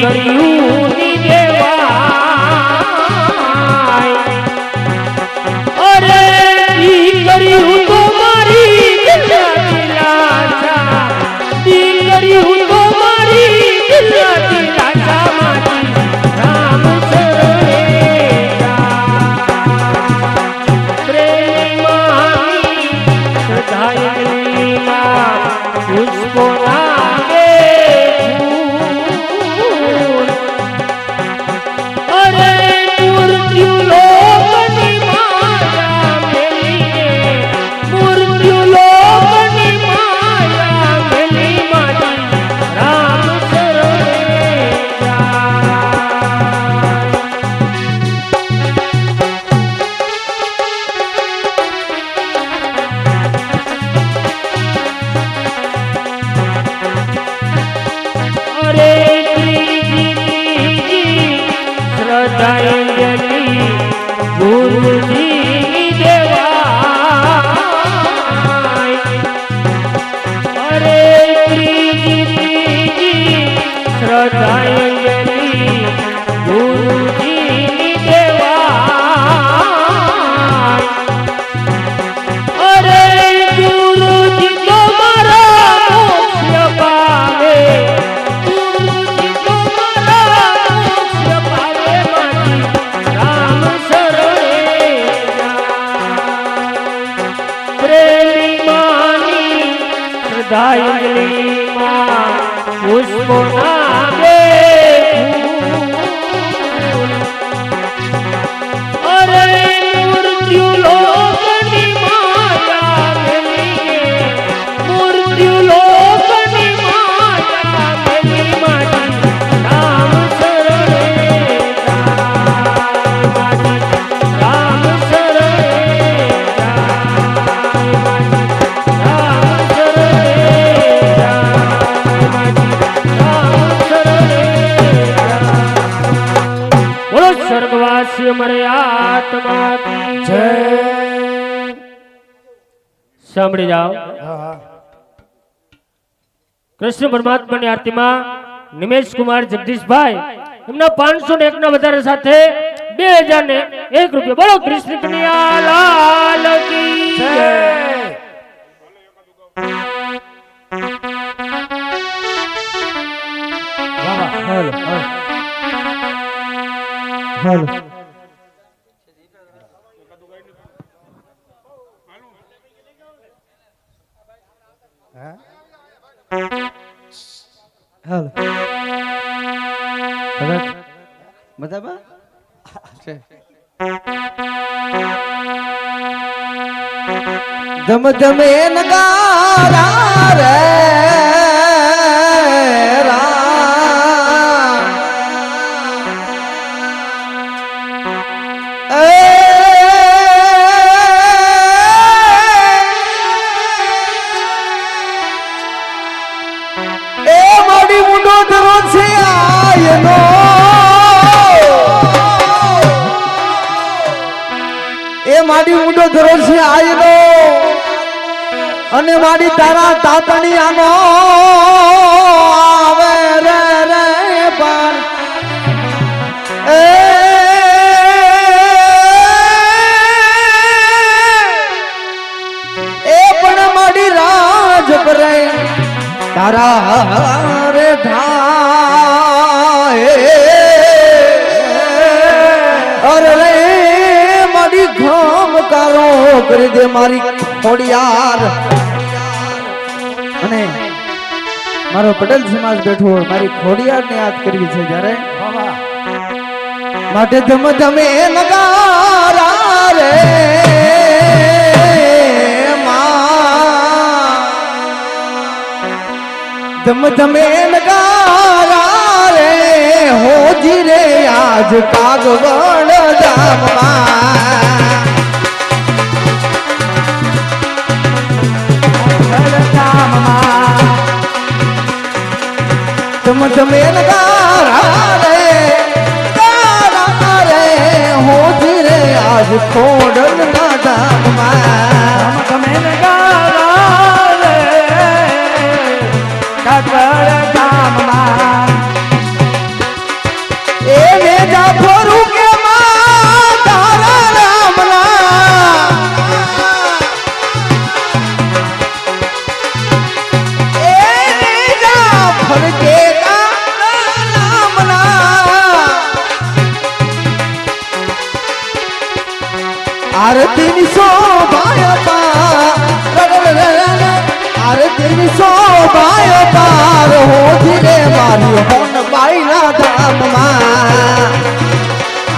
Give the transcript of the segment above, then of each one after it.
કર્યું ની દેવાય અરે ઈ કર્યું તો મારી દિલાચા ઈ કર્યું તો મારી દિલાચા મારી રામ ચરણે પ્રેમ માની શ્રદ્ધાયની પુષ્પો નાગે અરે મૃત્યુ લોકની માયા મેલીને મૃત્યુ લોકની માયા મેલી મારી રામ ચરણે અરે શ્રદ્ધાંજલિ ગુરુજી દેવાય અરે શ્રદ્ધાંજલિ ગુરુજી દેવાય અરે ગુરુજી તો મારા મોક્ષ પાવે ગુરુજી તો મારા મોક્ષ પાવે મારી રામ શરણે પ્રેમી માની શ્રદ્ધાંજલિ માં પુષ્પો નાગે અરે મૃત્યુ લોકની માયા મેલીને મૃત્યુ લોકની માયા મેલી મારી રામ શરણે રામ શરણે રામ શરણે બોલો સ્વર્ગવાસી મરે આત્મા કી જય સાંભળી જાઓ કૃષ્ણ પરમાત્માની આરતીમાં નિમેશ કુમાર જગદીશભાઈ એમના 501 ના વધારે સાથે 2001 રૂપિયા બોલો કૃષ્ણ કનૈયા લાલ કી જય હેલો હેલો હેલો બરાબર છે ધમ ધમે નગારા રે માડી ઊંડો ધરો છે આયનો અને માડી તારા તાતણી આનો આવે રે રે પાર એ પણ માડી રાજ પરે તારા રે ધાય અરે રે મારી ઘમ કારો કરી દે મારી ખોડિયાર અને મારો પટેલ સમાજ બેઠો હોય મારી ખોડિયાર ને યાદ કરવી છે જ્યારે માટે ધમ ધમે નગારા રે ધમ ધમે નગારા રે હોજી રે આજ કાગવડ ધામમાં ધમ ધમે નગારા રે હોજી રે આજ ખોડલ ના ધામમાં ધમ ધમે નગારા રે કાગવડ ધામમાં ફરકે નામના આરતીની શોભાય આરતીની શોભાય પાર હોતી રે મારી હોન બાઈના ધામમાં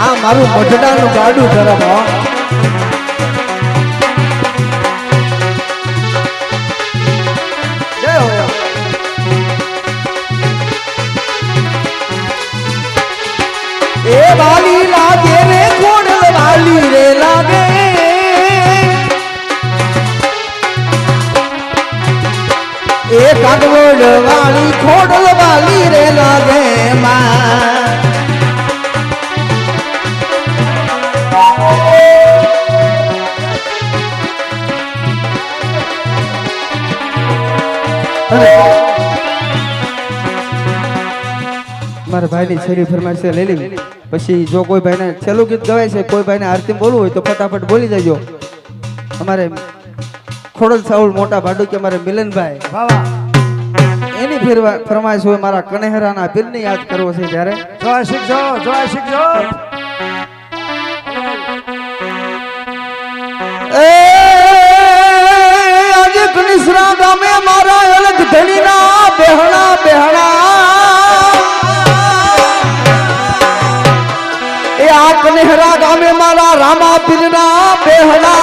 આ મારું મઢડાનું ગાડું ધરમ જય હો એ વાલી લાગે રે ખોડલ વાલી રે લાગે એ કાગવડ વાલી ખોડલ વાલી રે લાગે માં મારા ભાઈની છેલ્લી ફરમાઈશ લઈ લેવી પછી જો કોઈ ભાઈને છેલ્લું ગીત ગવાય છે કોઈ ભાઈને આરતી બોલવું હોય તો ફટાફટ બોલી દેજો અમારે ખોડલ સાઉલ મોટા ભાડુ કે અમારે મિલનભાઈ એની ફરમાઈશ હોય મારા કનેહરાના પીરને યાદ કરવો છે ત્યારે જોય શીખજો એ આજે કનિસરા ગામે મારા અલગ ધણીના બેહણા એ આ કનેહરા ગામે મારા રામા પીરના બેહણા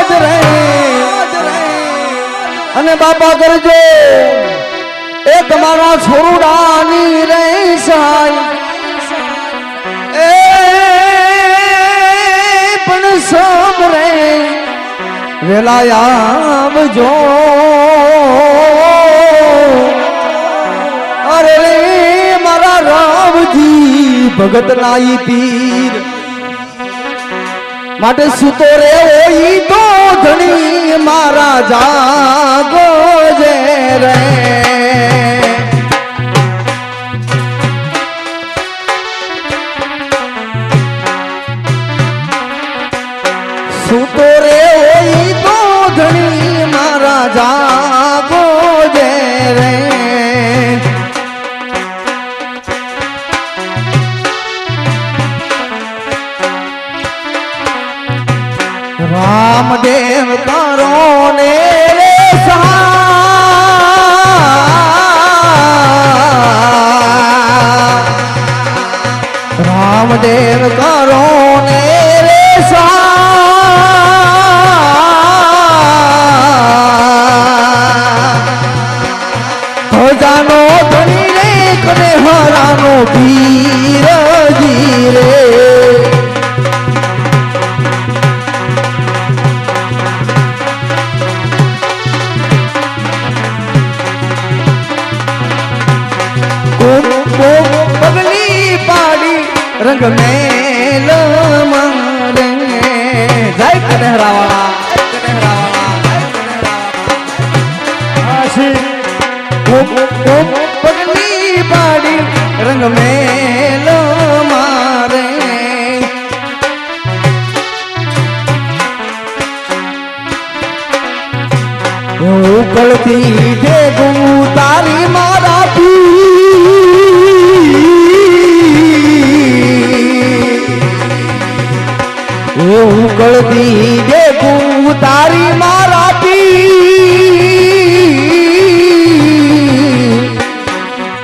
જ રહે અને બાપા કરજો એ તમારા છોરુડાની રે સહાય એ પણ સમરે વેલા આવજો અરે રે મારા રામજી ભગત નાઈ પીર માટે સુતો રે ઓઈ તો ધણી મારા જાગો જે રે સુતો રે ઓઈ તો ધણી મારા જાગો જે રે રામદેવ કરો ને રે રામદેવ કરો ને રે જાનો ધણી રે કને હરાનો પીરજી રે પગલી પાડી રંગ મેલ મરે જય કનેહરાવાળા પગલી પાડી રંગ મેલ મારે ઉકળતી ભેગું તારી મારા ઉકળતી ભેગું તારી મારા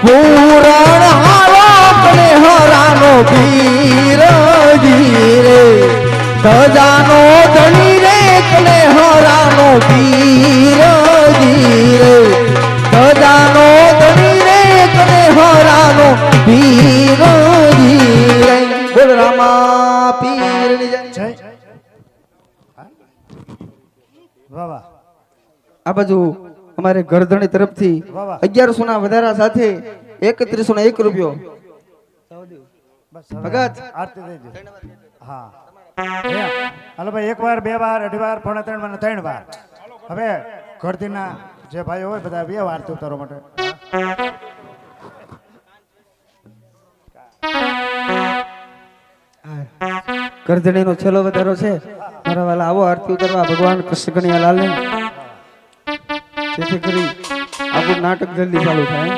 પૂરણ હારા કનેહરાનો પીરજી રે ધજાનો ધણી રે કનેહરાનો પીરજી રે ધજાનો ધણી રે કનેહરાનો પીરજી રે બોલ રામા પીરની જય વાહ વાહ આ બાજુ અમારે ગરધણી તરફથી 1100 ના વધારા સાથે 3101 રૂપિયો ભગત આરતી દેજો હા હાલો ભાઈ એક વાર બે વાર અઢી વાર પોણા 3 વાર 3 વાર હવે ઘરદીના જે ભાઈઓ હોય બધા બે આરતી ઉતારવા માટે ગરધણીનો છેલ્લો વધારો છે મારા વાલા આવો આરતી ઉતારવા ભગવાન કૃષ્ણ કનૈયા લાલને જેથી કરી આ આપણું નાટક જલ્દી ચાલુ થાય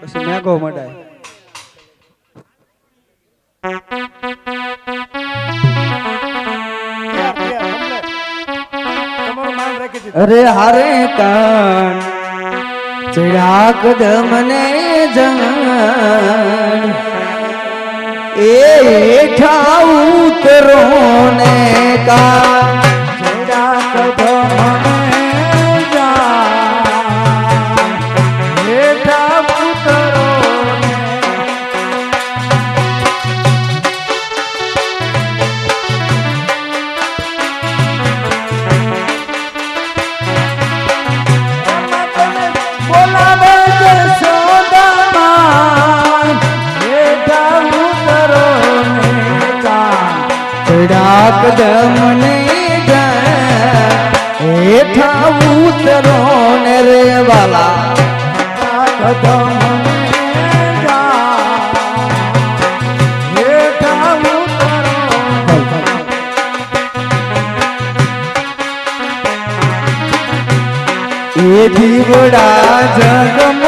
પછી મેઘો મડાય. તમારું માન રાખી દીધું. અરે હારે કાન ચડ્યા કદમ ને જાન એ હેઠા ઉતરો ને કાન ચડ્યા કદમને જાન, હેઠા ઉતરો ને. બોલાવે જશોદામાં, હેઠા ઉતરો ને કાન. ચડ્યા કદમ ને જાન હેઠા ઉતરો ને રે વાલા એ દીવડા જગમગ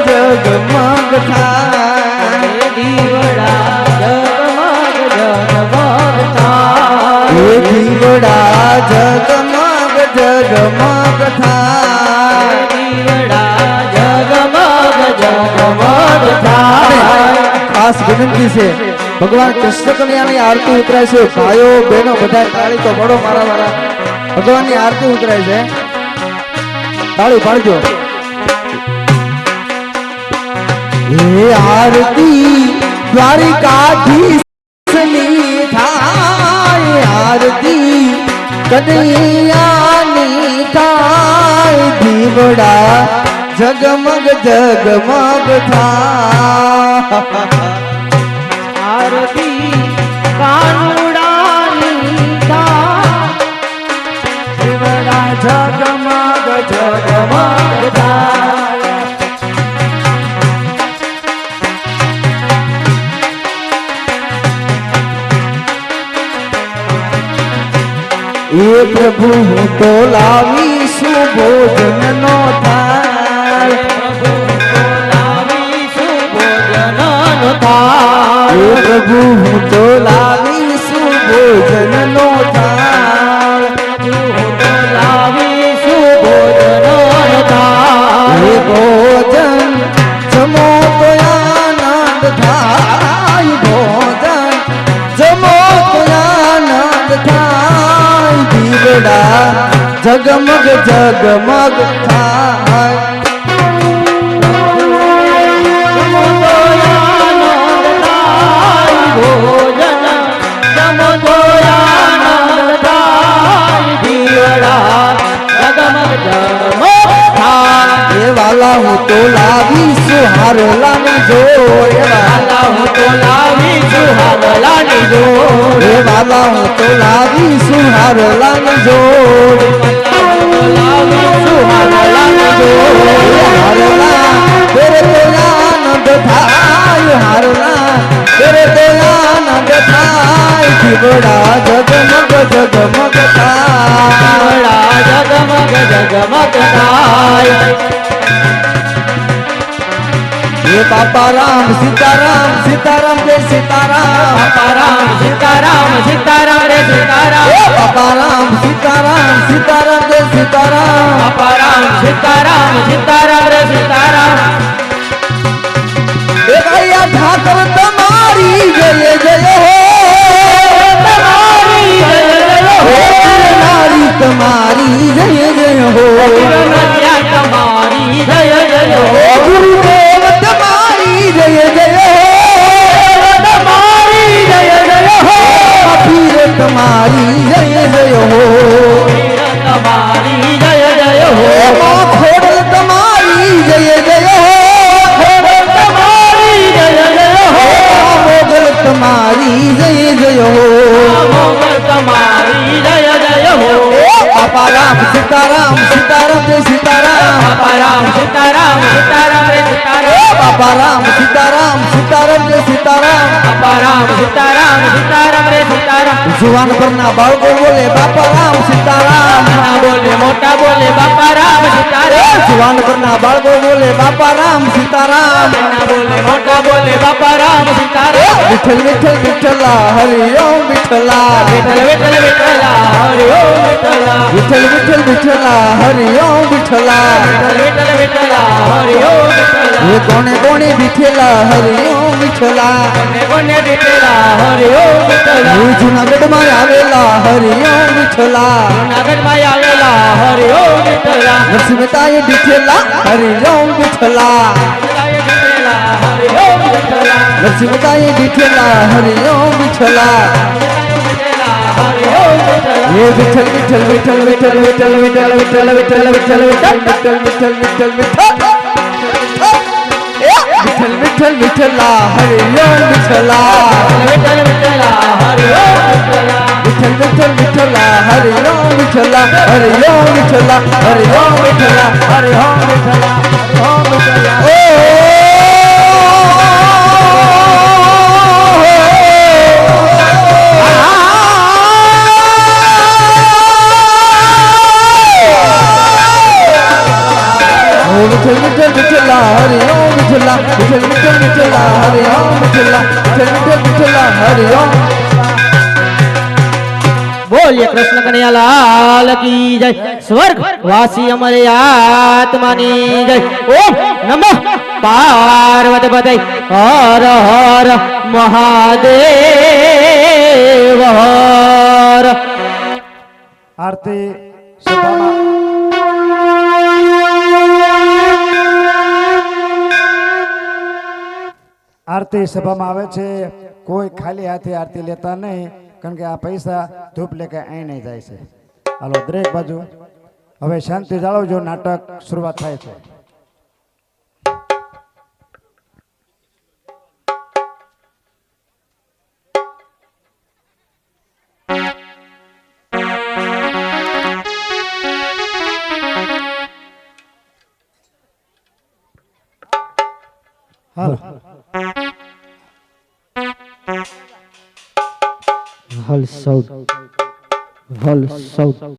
જગમગ થાય એ દીવડા જગમગ જગમગ થાય એ દીવડા જગમગ જગમગ થાય એ દીવડા જગમગ જગમગ થાય. ખાસ વિનંતી છે ભગવાન કૃષ્ણ કન્યાની આરતી ઉતરાય છે. ભાઈઓ બહેનો બધા તાળી તો પડો મારા વાળા. ભગવાનની આરતી ઉતરાય છે. તાળી પાડજો. એ આરતી દ્વારિકાધીશની થાય આરતી કનૈયાની થાય દીવડા જગમગ જગમગ થાય આરતી કાનુડાની થાય દીવડા જગમગ જગમગ થાય. એ પ્રભુ હું તો લાવીશું ભોજન નો થાય એ પ્રભુ હું તો લાવીશું ભોજન નો થાય એ ભોજન જમો તો આનંદ થાય ભોજન જમો તો આનંદ થાય દીવડા જગમગ જગમગ થાય વાલા હું તો લાવીશું હારલાની જોડ વાલા હું તો લાવીશું હારલાની જોડ વાલા હું તો લાવીશું હારલાની જોડ લાવીશું હારલાની જોડ હારલા તેરે તે આનંદ થાય હારલા તેરે તે આનંદ થાય દીવડા જગમગ જગમગ થાય જગમગ જગમગ થાય. ये पापा राम सीताराम सीताराम रे सीताराम पापा राम सीताराम सीताराम रे सीताराम पापा राम सीताराम सीताराम रे सीताराम पापा राम सीताराम सीताराम रे सीताराम. ए भैया ठाकुर तुम्हारी जय जय हो तुम्हारी जय जय हो नारी तुम्हारी जय जय हो तुम्हारी जय जय हो गुरुदेव तुम्हारी जय जय हो तुम्हारी जय जय हो पीर तुम्हारी जय जय हो तुम्हारी जय जय हो माँ खोड़ल तुम्हारी બાપા રામ સીતારામ સીતારામ જય સીતારામ બાપા રામ સીતારામ સીતારામ રે સીતારામ જુવાન પરના બાળકો બોલે બાપા રામ સીતારામ નાના બોલે મોટા બોલે બાપા રામ સીતારામ જુવાન પરના બાળકો બોલે બાપા રામ સીતારામ નાના બોલે મોટા બોલે બાપા રામ સીતારામ વિઠ્ઠલ વિઠ્ઠલ વિઠ્ઠલા હરિ ઓમ વિઠ્ઠલા વિઠ્ઠલ વિઠ્ઠલ વિઠ્ઠલા હરિ ઓમ વિઠ્ઠલા વિઠ્ઠલ વિઠ્ઠલ વિઠ્ઠલા હરિ ઓમ વિઠ્ઠલા વિઠ્ઠલ વિઠ્ઠલ વિઠ્ઠલા હરિ ઓમ વિઠ્ઠલા એ કોણે કોણે વિઠ્ઠલા હરિ ઓમ વિઠ્ઠલા કોને કોને વિઠ્ઠલા હરિ ઓમ વિઠ્ઠલા એ જૂનાગઢમાં આવેલા હરિ ઓમ વિઠ્ઠલા જૂનાગઢમાં આવેલા હરિ ઓમ વિઠ્ઠલા નરસિંહ મહેતાએ વિઠ્ઠલા હરિ ઓમ વિઠ્ઠલા વિઠ્ઠલા હરિ ઓમ વિઠ્ઠલા નરસિંહ મહેતાએ વિઠ્ઠલા હરિ ઓમ વિઠ્ઠલા હરિ ઓમ વિઠ્ઠલા એ વિઠ્ઠલ વિઠ્ઠલ વિઠ્ઠલ વિઠ્ઠલ વિઠ્ઠલ વિઠ્ઠલ વિઠ્ઠલ વિઠ્ઠલ વિઠ્ઠલ વિઠ્ઠલ વિઠ્ઠલ વિઠ્ઠલ વિઠ્ઠલ વિઠ્ઠલ વિઠ્ઠલા હરિ ઓમ વિઠ્ઠલા વિઠ્ઠલ વિઠ્ઠલા હરિ ઓમ વિઠ્ઠલા વિઠ્ઠલ વિઠ્ઠલ વિઠ્ઠલા હરિ ઓમ વિઠ્ઠલા હરિ ઓમ વિઠ્ઠલા હરિ ઓમ વિઠ્ઠલા હરિ ઓમ વિઠ્ઠલા હરિ ઓમ વિઠ્ઠલા વિઠ્ઠલ વિઠ્ઠલ વિઠ્ઠલા હરિ ઓમ વિઠ્ઠલા વિઠ્ઠલ વિઠ્ઠલ વિઠ્ઠલા હરિ ઓમ વિઠ્ઠલા વિઠ્ઠલ વિઠ્ઠલ વિઠ્ઠલા હરિ ઓમ બોલીએ કૃષ્ણ કનૈયા લાલ કી જય સ્વર્ગ વાસી અમરે આત્માની જય ઓમ નમઃ પાર્વતી પતય હર હર મહાદેવ હર આરતી સભામાં આરતી સભામાં આવે છે કોઈ ખાલી હાથે આરતી લેતા નહીં કારણ કે આ પૈસા ધૂપ લેકે અહીં નહીં જાય છે હાલો દરેક બાજુ હવે શાંતિ જાળવજો નાટક શરૂઆત થાય છે હાલો હલ સૌ